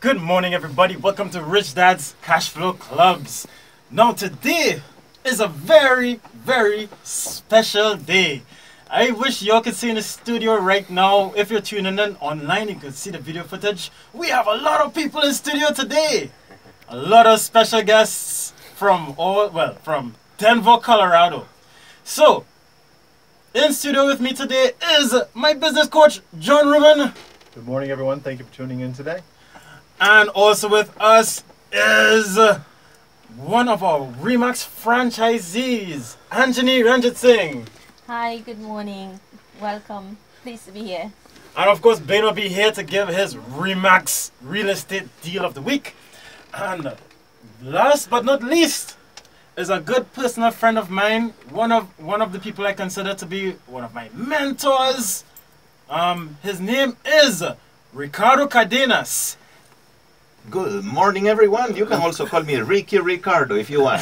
Good morning, everybody. Welcome to Rich Dad's Cashflow Clubs. Now, today is a very, very special day. I wish y'all could see in the studio right now. If you're tuning in online, you could see the video footage. We have a lot of people in studio today. A lot of special guests from Denver, Colorado. So, in studio with me today is my business coach, John Rubin. Good morning, everyone. Thank you for tuning in today. And also with us is one of our Remax franchisees, Anjanie Ramjitsingh. Hi, good morning. Welcome. Pleased to be here. And of course, Blaine will be here to give his Remax real estate deal of the week. And last but not least is a good personal friend of mine, one of the people I consider to be one of my mentors. His name is Ricardo Cardenas. Good morning, everyone. You can also call me Ricardo if you want.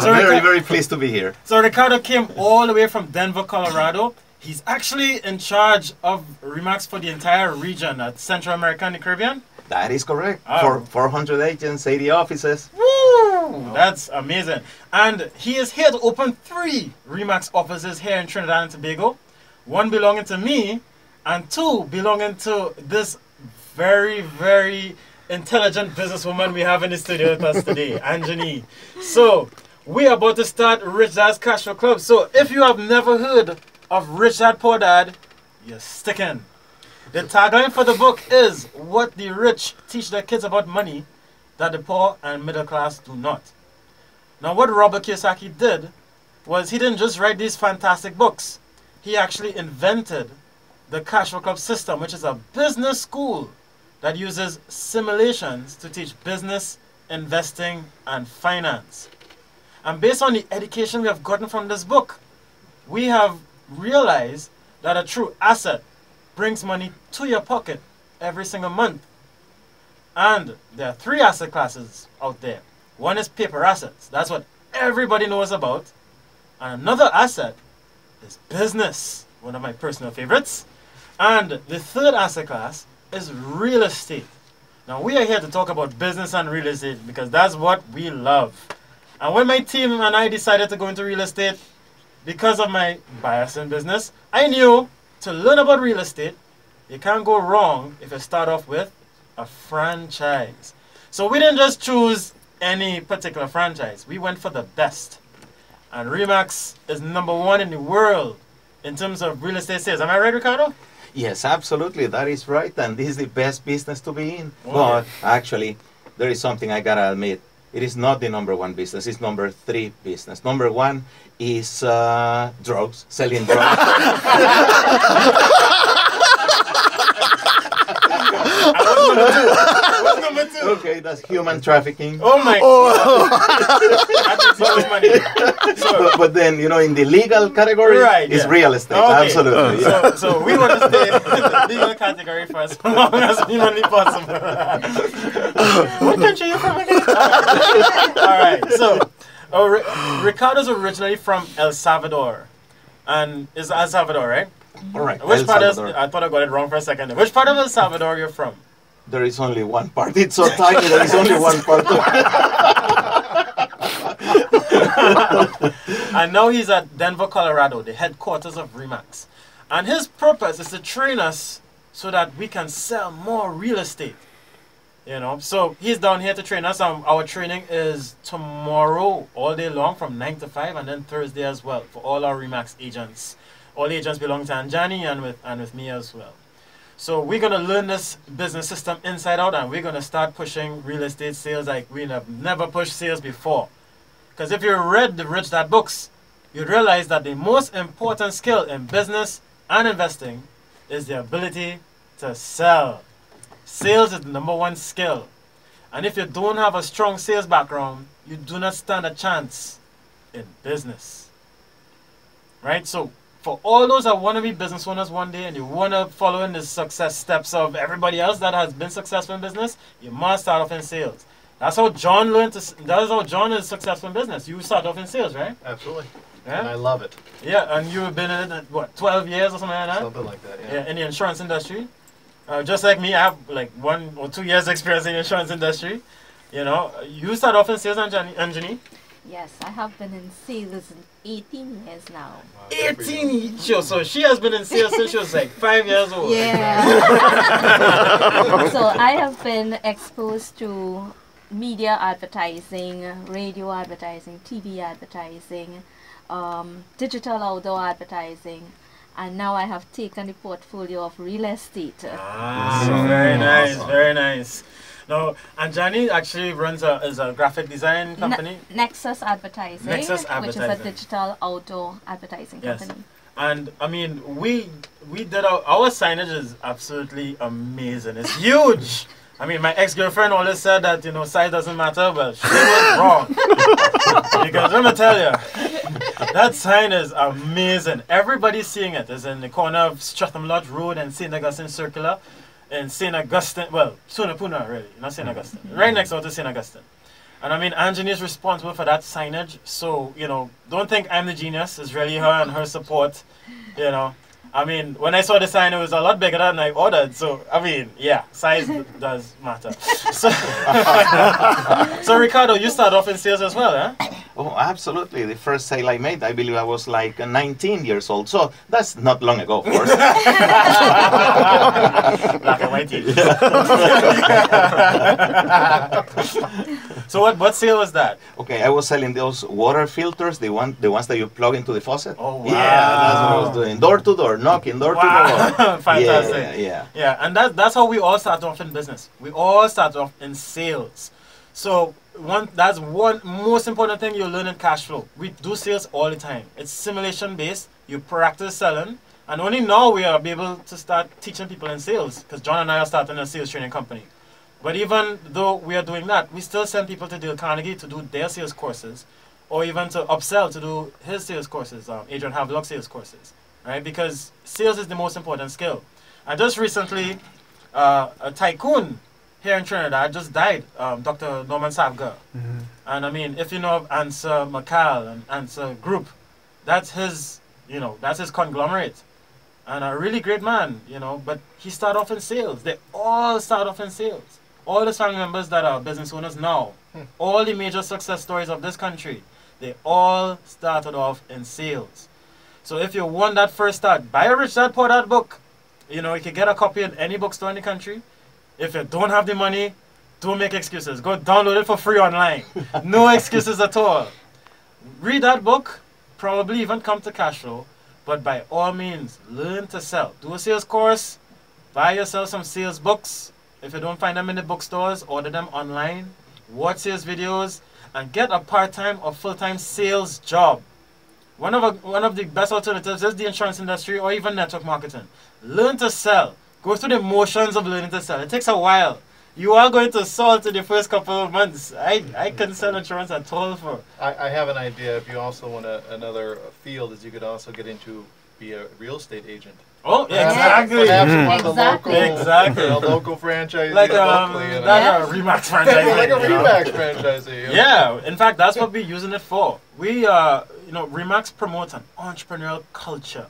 Very pleased to be here. So Ricardo came all the way from Denver, Colorado. He's actually in charge of Remax for the entire region at Central America and the Caribbean. That is correct. For 400 agents, 80 offices. Woo! That's amazing. And he is here to open 3 Remax offices here in Trinidad and Tobago. 1 belonging to me and 2 belonging to this very, very intelligent businesswoman we have in the studio with us today, Anjanie. So, we are about to start Rich Dad's Cashflow Club. So, if you have never heard of Rich Dad Poor Dad, you're sticking. The tagline for the book is, what the rich teach their kids about money that the poor and middle class do not. Now, what Robert Kiyosaki did was he didn't just write these fantastic books. He actually invented the Cashflow Club system, which is a business school that uses simulations to teach business, investing, and finance. And based on the education we have gotten from this book, we have realized that a true asset brings money to your pocket every single month. And there are 3 asset classes out there. One is paper assets. That's what everybody knows about. And another asset is business, one of my personal favorites. And the 3rd asset class is real estate. Now, we are here to talk about business and real estate because that's what we love. And when my team and I decided to go into real estate, because of my bias in business, I knew to learn about real estate, you can't go wrong if you start off with a franchise. So we didn't just choose any particular franchise. We went for the best. And Remax is #1 in the world in terms of real estate sales. Am I right, Ricardo? Yes, absolutely. That is right. And this is the best business to be in. Oh, but actually, there is something I gotta admit. It is not the #1 business. It's #3 business. #1 is drugs, selling drugs. What's number 2? Okay, that's human trafficking. Oh my God. That makes so much money. So, But then, you know, in the legal category, Right, it's yeah. real estate. Okay. Absolutely. Yeah. So we want to stay in the legal category for as long as humanly possible. What country are you from again? Alright, so Ricardo's originally from El Salvador. And is El Salvador, right? All right. Which El part of, Salvador. I thought I got it wrong for a second. Which part of El Salvador you're from? There is only one part. It's so tiny. There is only one part. And now he's at Denver, Colorado, the headquarters of Remax. And his purpose is to train us so that we can sell more real estate. You know, so he's down here to train us. Our training is tomorrow all day long from 9 to 5, and then Thursday as well for all our Remax agents. All agents belong to Anjanie and with me as well. So we're going to learn this business system inside out, and we're going to start pushing real estate sales like we have never pushed sales before. Because if you read the Rich Dad books, you'd realize that the most important skill in business and investing is the ability to sell. Sales is the #1 skill. And if you don't have a strong sales background, you do not stand a chance in business. Right? So for all those that want to be business owners one day and you want to follow in the success steps of everybody else that has been successful in business, you must start off in sales. That's how John learned to. That's how John is successful in business. You start off in sales, right? Absolutely. Yeah? And I love it. Yeah, and you've been in it, what, 12 years or something like that? Something like that, yeah. Yeah, in the insurance industry. Just like me, I have like 1 or 2 years experience in the insurance industry. You know, you start off in sales, Anjanie? Yes, I have been in sales 18 years now. 18 years. So she has been in sales since she was like 5 years old. Yeah. So I have been exposed to media advertising, radio advertising, TV advertising, digital outdoor advertising, and now I have taken the portfolio of real estate. Very nice, very nice. Now, Anjanie actually runs is a graphic design company. Nexus Advertising, Nexus which is a digital outdoor advertising company. And I mean, we did our signage is absolutely amazing. It's huge. I mean, my ex-girlfriend always said that, you know, size doesn't matter, but she was wrong. Because let me tell you, that sign is amazing. Everybody's seeing it. It's in the corner of Stratham Lodge Road and St. Augustine Circular in St. Augustine, well, Sunapuna really, not St. Augustine. Right next door to St. Augustine. And I mean, Anjanie is responsible for that signage. So, you know, don't think I'm the genius. It's really her and her support, you know. I mean, when I saw the sign, it was a lot bigger than I ordered. So, I mean, yeah, size does matter. So, so, Ricardo, you started off in sales as well, eh? Oh, absolutely. The first sale I made, I believe I was like 19 years old. So that's not long ago, of course. Black and white teeth. So what sale was that? Okay, I was selling those water filters, the ones that you plug into the faucet. Oh, wow. Yeah, that's what I was doing. Door to door, knocking, door to door. Fantastic. Yeah. And that's how we all start off in business. We all start off in sales. So that's one most important thing you learn in Cashflow. We do sales all the time. It's simulation based. You practice selling. And only now we are able to start teaching people in sales, because John and I are starting a sales training company. But even though we are doing that, we still send people to Dale Carnegie to do their sales courses, or even to upsell to do his sales courses, Adrian Havelock sales courses, right? Because sales is the most important skill. And just recently, a tycoon here in Trinidad just died, Dr. Norman Savga. And I mean, if you know of Answer McCall and Answer Group, that's his, you know, that's his conglomerate. And a really great man, you know, but he started off in sales. They all start off in sales. All the family members that are business owners now, all the major success stories of this country, they all started off in sales. So if you want that first start, buy a Rich Dad Poor Dad book. You know, you can get a copy in any bookstore in the country. If you don't have the money, don't make excuses. Go download it for free online. No excuses at all. Read that book, probably even come to Cashflow, but by all means, learn to sell. Do a sales course, buy yourself some sales books. If you don't find them in the bookstores, order them online, watch sales videos, and get a part-time or full-time sales job. One of the best alternatives is the insurance industry or even network marketing. Learn to sell. Go through the motions of learning to sell. It takes a while. You are going to salt in the first couple of months. I can sell insurance at all for. I have an idea. If you also want another field, is you could also get into be a real estate agent. Oh, yeah, exactly. Exactly. A local franchise. Like a Remax franchise. Like a Remax franchisee. Yeah, in fact, that's what we're using it for. We, you know, Remax promotes an entrepreneurial culture.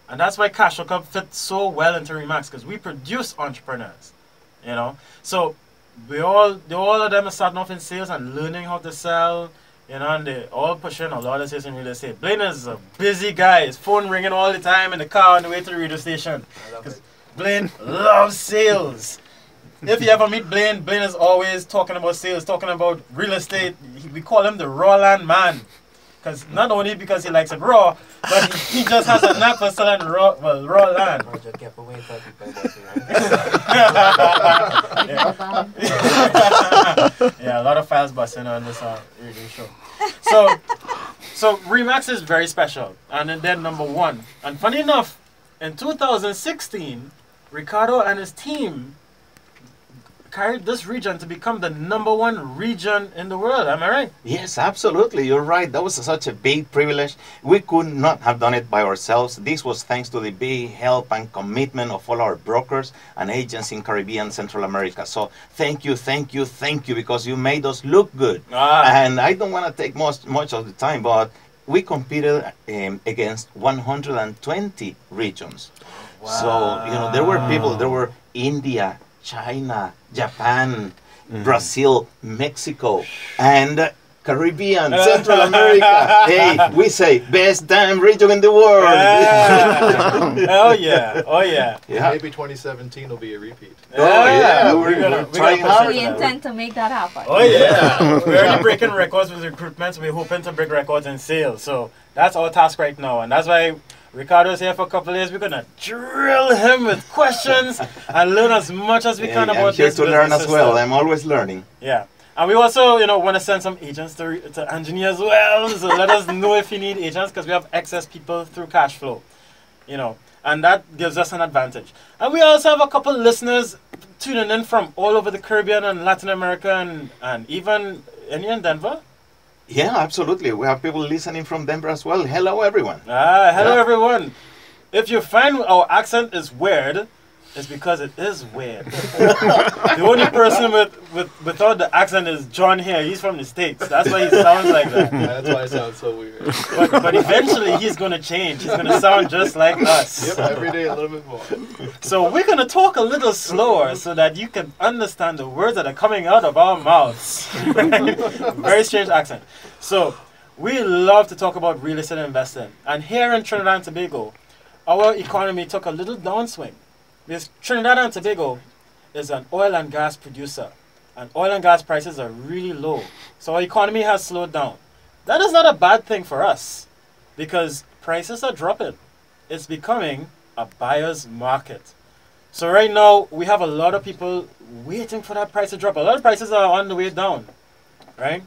And that's why Cashflow Club fits so well into Remax, because we produce entrepreneurs. You know, so all of them are starting off in sales and learning how to sell, you know, and they're all pushing a lot of sales in real estate. Blaine is a busy guy. His phone ringing all the time in the car on the way to the radio station. Blaine loves sales. If you ever meet Blaine, Blaine is always talking about sales, talking about real estate. We call him the raw land man. Because not only because he likes it raw, but he just has a knack for selling raw land. Yeah, a lot of files busting on this radio show. So Remax is very special, and then number one. And funny enough, in 2016, Ricardo and his team carried this region to become the #1 region in the world. Am I right? Yes, absolutely. You're right. That was such a big privilege. We could not have done it by ourselves. This was thanks to the big help and commitment of all our brokers and agents in Caribbean, Central America. So thank you, because you made us look good. And I don't want to take much of the time, but we competed against 120 regions. Wow. So, you know, there were people, there were India, China, Japan, Brazil, Mexico, and Caribbean, Central America. Hey, we say best damn region in the world. Oh yeah, oh yeah. Yeah. Maybe 2017 will be a repeat. Oh yeah, we're gonna trying push hard. it. We intend to make that happen. Oh yeah, we're already breaking records with recruitments. We're hoping to break records in sales. So that's our task right now, and that's why Ricardo's here for a couple of days. We're gonna drill him with questions and learn as much as we can about I'm here this to learn business as well. system. I'm always learning. Yeah. And we also, want to send some agents to Anjanie as well. So let us know if you need agents, because we have excess people through Cashflow, and that gives us an advantage. And we also have a couple listeners tuning in from all over the Caribbean and Latin America and even in Denver. Yeah, absolutely. We have people listening from Denver as well. Hello, everyone. Hello, Yeah. everyone. If you find our accent is weird, it's because it is weird. The only person without the accent is John here. He's from the States. That's why he sounds like that. That's why it sounds so weird. But eventually he's going to change. He's going to sound just like us. Yep, every day a little bit more. So we're going to talk a little slower so that you can understand the words that are coming out of our mouths. Very strange accent. So we love to talk about real estate investing. And here in Trinidad and Tobago, our economy took a little downswing. Because Trinidad and Tobago is an oil and gas producer, and oil and gas prices are really low. So our economy has slowed down. That is not a bad thing for us, because prices are dropping. It's becoming a buyer's market. So right now, we have a lot of people waiting for that price to drop. A lot of prices are on the way down, right?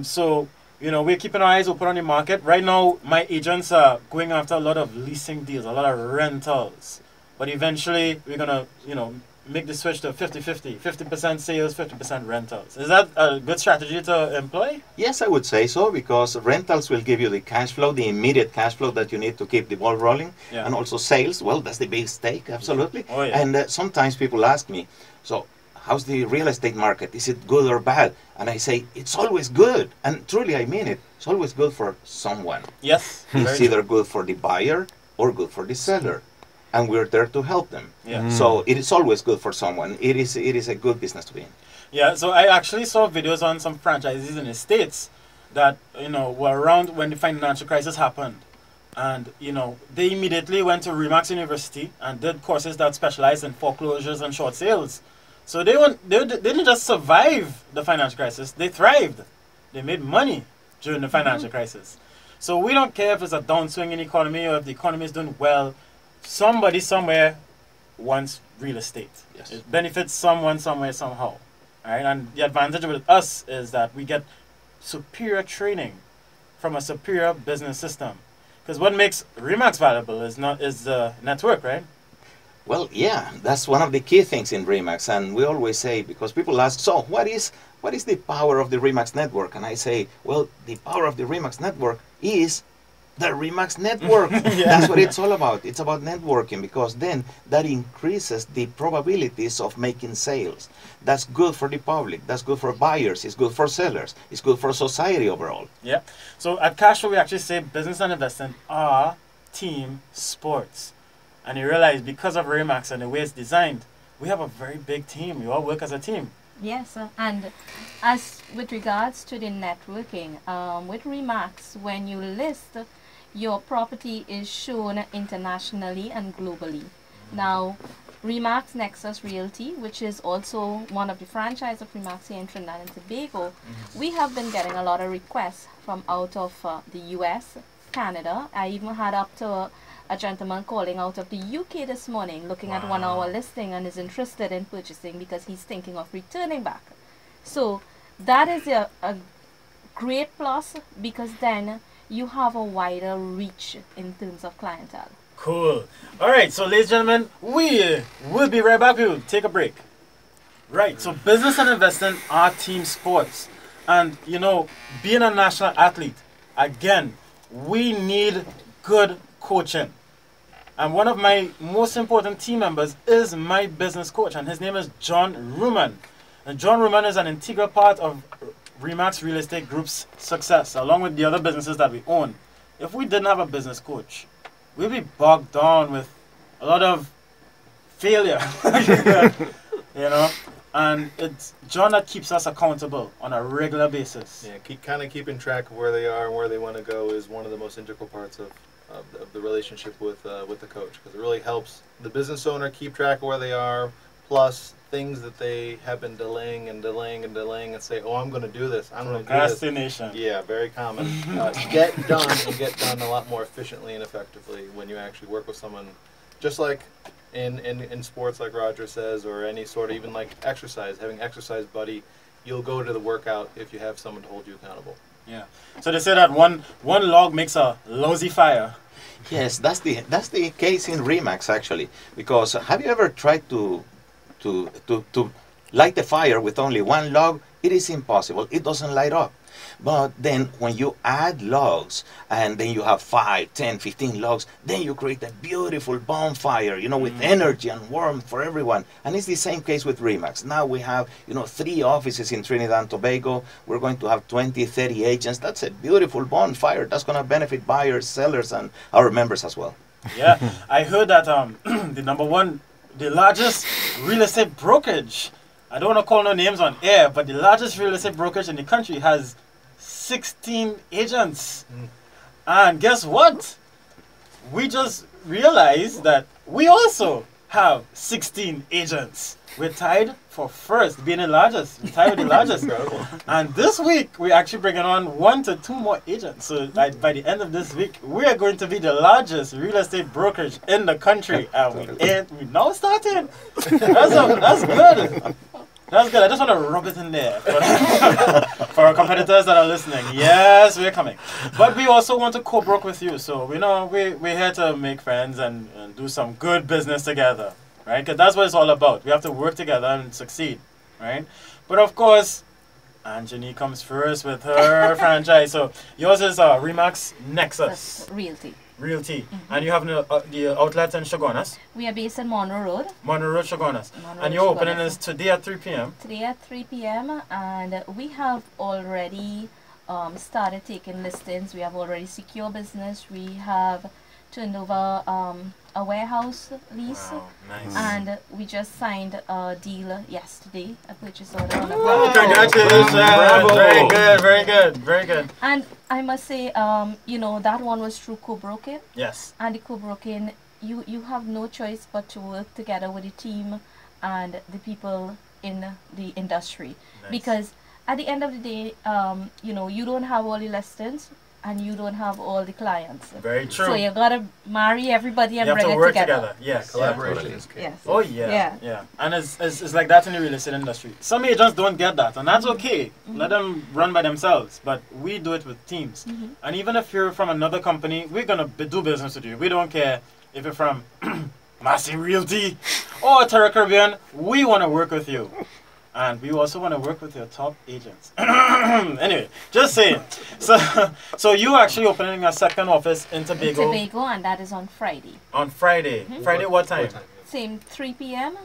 So, we're keeping our eyes open on the market. Right now, my agents are going after a lot of leasing deals, a lot of rentals. But eventually, we're going to, make the switch to 50-50, 50% sales, 50% rentals. Is that a good strategy to employ? Yes, I would say so, because rentals will give you the cash flow, the immediate cash flow that you need to keep the ball rolling. Yeah. And also sales, well, that's the big stake, absolutely. Oh, yeah. And sometimes people ask me, so how's the real estate market? Is it good or bad? And I say, it's always good. And truly, I mean it. It's always good for someone. Yes. It's either good for the buyer or good for the seller. And we're there to help them. Yeah. So it is always good for someone. It is a good business to be in. Yeah, so I actually saw videos on some franchises in the States that, were around when the financial crisis happened. And, they immediately went to Remax University and did courses that specialized in foreclosures and short sales. So they didn't just survive the financial crisis, they thrived. They made money during the financial crisis. So we don't care if it's a downswing in the economy or if the economy is doing well. Somebody somewhere wants real estate. Yes. It benefits someone somewhere somehow. All right? And the advantage with us is that we get superior training from a superior business system. Because what makes Remax valuable is the network, right? Well, yeah, that's one of the key things in Remax, and we always say, because people ask, so what is the power of the Remax network? And I say, well, the power of the Remax network is the Remax network. Yeah. That's what it's all about. It's about networking, because then that increases the probabilities of making sales. That's good for the public. That's good for buyers. It's good for sellers. It's good for society overall. Yeah. So at Cashflow, we actually say business and investment are team sports. And you realize because of Remax and the way it's designed, we have a very big team. We all work as a team. Yes, and as with regards to the networking, with Remax, when you list, your property is shown internationally and globally. Now, Remax Nexus Realty, which is also one of the franchise of Remax here in Trinidad and Tobago, we have been getting a lot of requests from out of the US, Canada. I even had up to a gentleman calling out of the UK this morning, looking at one of our listing and is interested in purchasing because he's thinking of returning back. So that is a great plus, because then you have a wider reach in terms of clientele. Cool. All right, so ladies and gentlemen, we will be right back. We will take a break. Right, so business and investing are team sports. And, being a national athlete, again, we need good coaching. And one of my most important team members is my business coach, and his name is John Ruman. And John Ruman is an integral part of Remax Real Estate Group's success, along with the other businesses that we own. If we didn't have a business coach, we'd be bogged down with a lot of failure. You know, and it's John that keeps us accountable on a regular basis. Yeah, keeping track of where they are and where they want to go is one of the most integral parts of the relationship with the coach, because it really helps the business owner keep track of where they are, plus things that they have been delaying and say, oh, I'm going to do this. I'm going to do this. Procrastination. Yeah, very common. Get done and get done a lot more efficiently and effectively when you actually work with someone, just like in sports, like Roger says, or any sort of, even like exercise, having exercise buddy. You'll go to the workout if you have someone to hold you accountable. Yeah. So they say that one log makes a lousy fire. Yes, that's the case in Remax actually. Because have you ever tried to light the fire with only one log? It is impossible. It doesn't light up. But then when you add logs and then you have 5, 10, 15 logs, then you create a beautiful bonfire, you know, with energy and warmth for everyone. And it's the same case with Remax. Now we have, 3 offices in Trinidad and Tobago. We're going to have 20, 30 agents. That's a beautiful bonfire. That's going to benefit buyers, sellers, and our members as well. Yeah, I heard that the largest real estate brokerage, I don't want to call no names on air, but the largest real estate brokerage in the country has 16 agents. And guess what? We just realized that we also have 16 agents. We're tied for first, being the largest. We're tied with the largest. And this week, we're actually bringing on 1 to 2 more agents. So by the end of this week, we are going to be the largest real estate brokerage in the country. And we're now starting. That's good. That's good. I just want to rub it in there for our competitors that are listening. Yes, we're coming. But we also want to co-broke with you. So, we're here to make friends and do some good business together, right? Because that's what it's all about. We have to work together and succeed, right? But of course, Anjanie comes first with her franchise. So yours is Remax Nexus Realty. And you have the outlet in Chaguanas. We are based in Monroe Road. Monroe Road, Chaguanas. And your opening is today at 3 p.m. Today at 3 p.m. And we have already started taking listings. We have already secured business. We have turned over a warehouse lease. Wow, nice. And we just signed a deal yesterday, a purchase order on a Oh, congratulations! Bravo. Very good. And I must say, that one was through co-broking. Yes. And the co-broking, you have no choice but to work together with the team and the people in the industry. Nice. Because at the end of the day, you don't have all the listings and you don't have all the clients. Very true. So you gotta marry everybody and you have bring to it work together. Yes. Collaboration is key. Yes. Oh yeah. And it's like that in the real estate industry. Some agents don't get that, and that's okay. Let them run by themselves. But we do it with teams. And even if you're from another company, we're gonna do business with you. We don't care if you're from Massey Realty or Terra Caribbean. We want to work with you. And we also want to work with your top agents. Anyway, just saying. So you actually opening a second office in Tobago. In Tobago, and that is on Friday. On Friday. Friday what time? Same 3 p.m.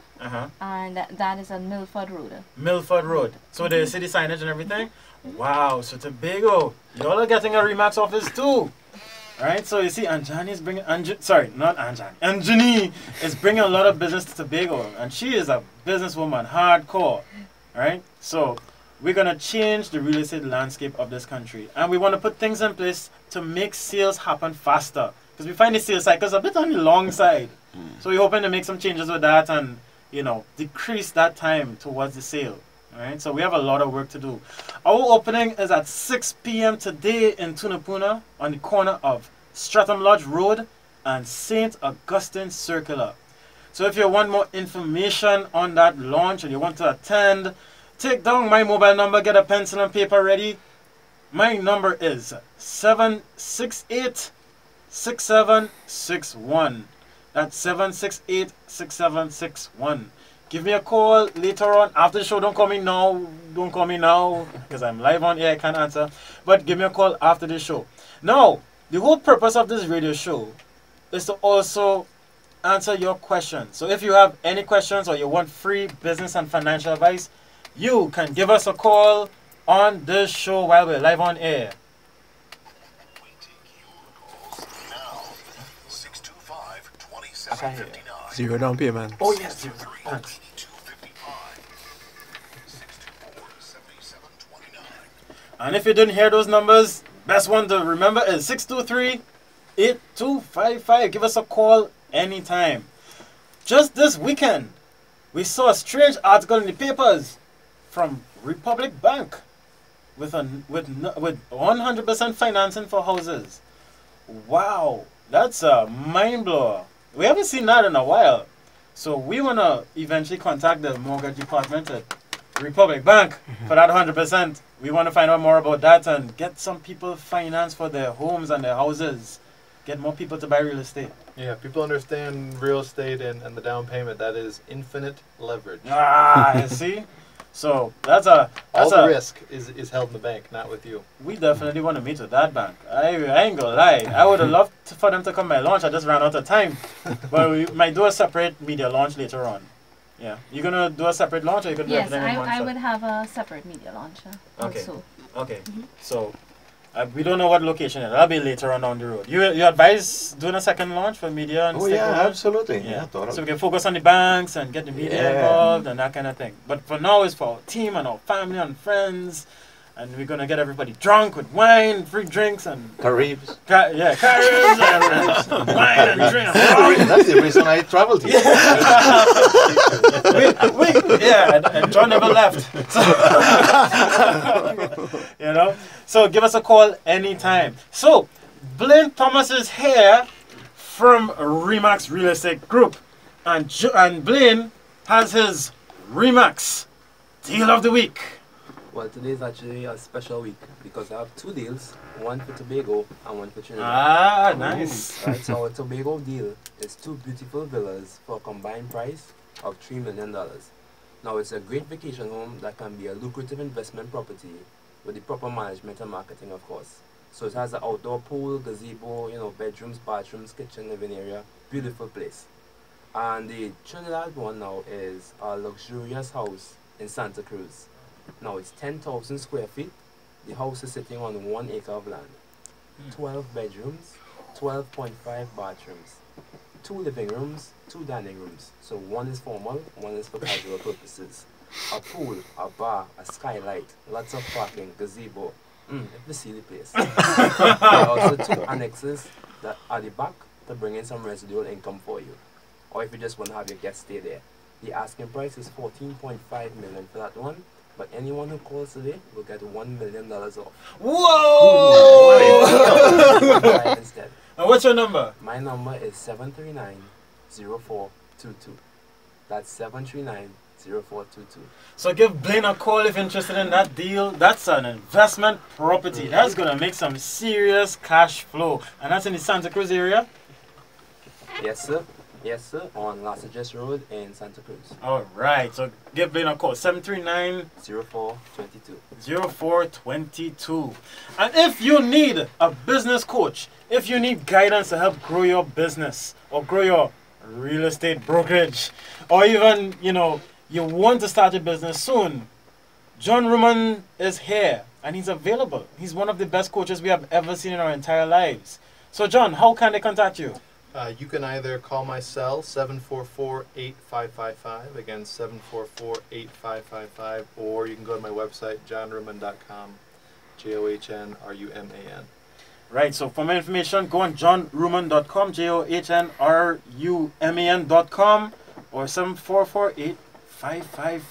And that is on Milford Road. Milford Road. So they see the signage and everything? Wow, so Tobago. Y'all are getting a Remax office too. Right, so you see, Anjanie is bringing, Anjanie is bringing a lot of business to Tobago, and she is a businesswoman, hardcore, right? So we're gonna change the real estate landscape of this country, and we want to put things in place to make sales happen faster, because we find the sales cycles a bit on the long side. So we're hoping to make some changes with that, and decrease that time towards the sale. Alright, so we have a lot of work to do. Our opening is at 6 p.m. today in Tunapuna on the corner of Stratham Lodge Road and St. Augustine Circular. So if you want more information on that launch and you want to attend, take down my mobile number, get a pencil and paper ready. My number is 768-6761. That's 768-6761. Give me a call later on after the show. Don't call me now. Don't call me now because I'm live on air. I can't answer. But give me a call after the show. Now, the whole purpose of this radio show is to also answer your questions. So if you have any questions or you want free business and financial advice, you can give us a call on this show while we're live on air. 0 down payment. Oh yes, zero. Thanks. And if you didn't hear those numbers, best one to remember is 623-8255. Give us a call anytime. Just this weekend, we saw a strange article in the papers from Republic Bank with 100% financing for houses. Wow, that's a mind blower. We haven't seen that in a while. So we want to eventually contact the mortgage department at Republic Bank for that 100%. We want to find out more about that and get some people finance for their homes and their houses. Get more people to buy real estate. Yeah, people understand real estate and the down payment. That is infinite leverage. You see? So that's all the risk is held in the bank, not with you. We definitely want to meet with that bank. I ain't gonna lie. I would have loved for them to come by launch. I just ran out of time. But we might do a separate media launch later on. Yeah. You gonna do a separate launch, or you gonna do Yes, everything in one I shot? would have a separate media launch Okay. also. Okay. So we don't know what location it is. That'll be later on down the road. You advise doing a second launch for media and Oh yeah, stakeholders? absolutely. Yeah. Yeah, totally. So we can focus on the banks and get the media Yeah. involved and that kind of thing. But for now, it's for our team and our family and friends. And we're going to get everybody drunk with wine, free drinks, and... Caribs. Caribs and wine and drinks. That's the reason I traveled here. And John never left. So, you know? So give us a call anytime. So, Blaine Thomas is here from Remax Real Estate Group. And Blaine has his Remax Deal of the Week. Well, today is actually a special week because I have two deals, one for Tobago and one for Trinidad. Ah, nice. Right, so our Tobago deal is two beautiful villas for a combined price of $3 million. Now, it's a great vacation home that can be a lucrative investment property with the proper management and marketing, of course. So it has an outdoor pool, gazebo, bedrooms, bathrooms, kitchen, living area. Beautiful place. And the Trinidad one now is a luxurious house in Santa Cruz. Now it's 10,000 square feet. The house is sitting on 1 acre of land. 12 bedrooms, 12.5 bathrooms, 2 living rooms, 2 dining rooms. So one is formal, one is for casual purposes. A pool, a bar, a skylight, lots of parking, gazebo. Let me see the place. There are also 2 annexes that are the back to bring in some residual income for you. Or if you just want to have your guests stay there. The asking price is $14.5 million for that one. But anyone who calls today will get $1 million off. Whoa! Instead. And what's your number? My number is 739-0422. That's 739-0422. So give Blaine a call if you're interested in that deal. That's an investment property. That's going to make some serious cash flow. And that's in the Santa Cruz area? Yes, sir. Yes, sir. On Las Angeles Road in Santa Cruz. All right. So give Blaine a call. 739-0422. 0422. And if you need a business coach, if you need guidance to help grow your business or grow your real estate brokerage, or even, you want to start a business soon, John Ruman is here and he's available. He's one of the best coaches we have ever seen in our entire lives. So John, how can they contact you? You can either call my cell, 744-8555, again, 744-8555, or you can go to my website, johnruman.com, JOHNRUMAN. Right, so for more information, go on johnruman.com, JOHNRUMAN.com, or 744-8555.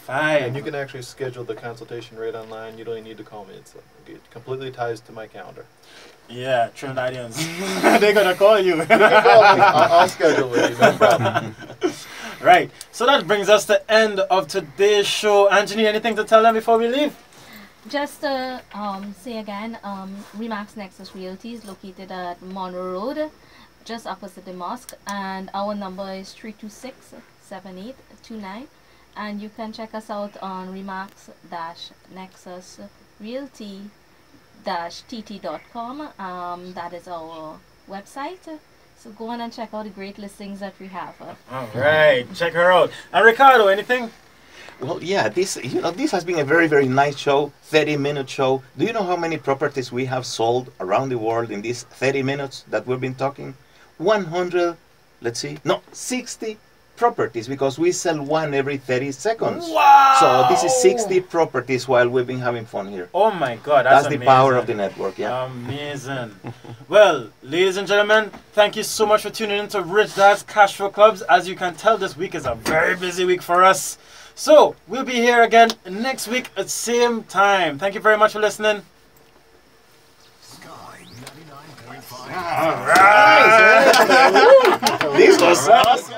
And you can actually schedule the consultation right online. You don't even need to call me. It completely ties to my calendar. Yeah, Trinidadians. They're going to call you. You can call me. I'll schedule with you, no problem. Right, so that brings us to the end of today's show. Anjanie, anything to tell them before we leave? Just to say again, Remax Nexus Realty is located at Monroe Road, just opposite the mosque, and our number is 326-7829, and you can check us out on Remax-Nexus Realty tt.com. That is our website. So go on and check out the great listings that we have. All right, check her out. And Ricardo, anything? Well, yeah, this has been a very, very nice show, 30-minute show. Do you know how many properties we have sold around the world in these 30 minutes that we've been talking? 60,000 properties because we sell one every 30 seconds. Wow! So this is 60 properties while we've been having fun here. Oh my God, That's amazing. the power of the network, yeah. Amazing. Well, ladies and gentlemen, thank you so much for tuning in to Rich Dad's Cashflow Clubs. As you can tell, this week is a very busy week for us. So, we'll be here again next week at same time. Thank you very much for listening. All right. This was awesome.